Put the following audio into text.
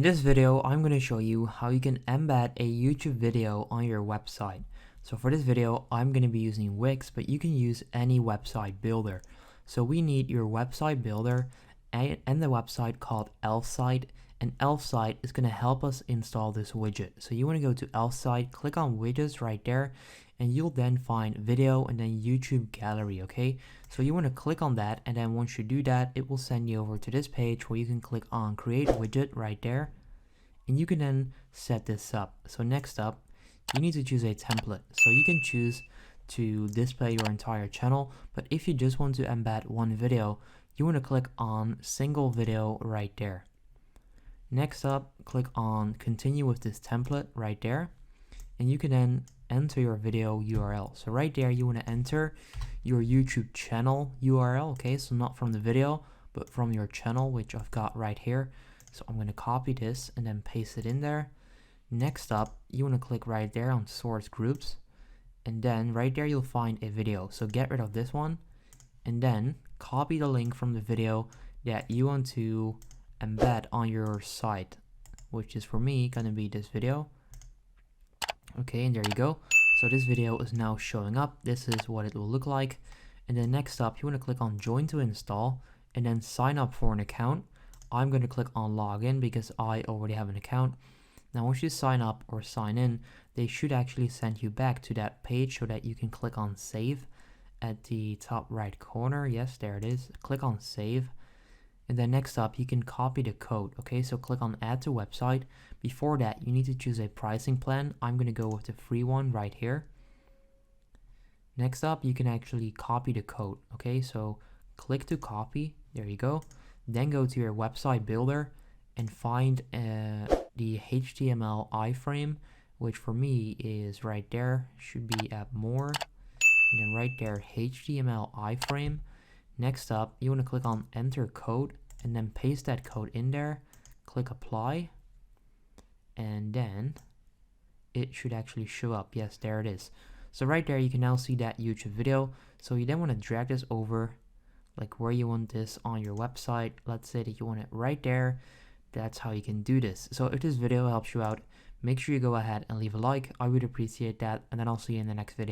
In this video, I'm going to show you how you can embed a YouTube video on your website. So for this video, I'm going to be using Wix, but you can use any website builder. So we need your website builder and the website called ElfSite, and ElfSite is going to help us install this widget. So you want to go to ElfSite, click on widgets right there, and you'll then find video and then YouTube gallery, okay? So you want to click on that, and then once you do that, it will send you over to this page where you can click on create widget right there, and you can then set this up. So next up, you need to choose a template. So you can choose to display your entire channel, but if you just want to embed one video, you want to click on single video right there. Next up, click on continue with this template right there, and you can then enter your video URL. So right there, you want to enter your YouTube channel URL, okay? So not from the video, but from your channel, which I've got right here. So I'm going to copy this and then paste it in there. Next up, you want to click right there on source groups, and then right there you'll find a video. So get rid of this one, and then copy the link from the video that you want to embed on your site, which is for me going to be this video. Okay, and there you go. So this video is now showing up. This is what it will look like. And then next up, you want to click on join to install and then sign up for an account. I'm going to click on login because I already have an account. Now once you sign up or sign in, they should actually send you back to that page so that you can click on save at the top right corner. Yes, there it is. Click on save. And then next up, you can copy the code. Okay, so click on add to website. Before that, you need to choose a pricing plan. I'm going to go with the free one right here. Next up, you can actually copy the code. Okay, so click to copy. There you go. Then go to your website builder and find the HTML iframe, which for me is right there. Should be at more. And then right there, HTML iframe. Next up, you want to click on enter code and then paste that code in there. Click apply, and then it should actually show up. Yes, there it is. So right there, you can now see that YouTube video. So you then want to drag this over like where you want this on your website. Let's say that you want it right there. That's how you can do this. So if this video helps you out, make sure you go ahead and leave a like. I would appreciate that, and then I'll see you in the next video.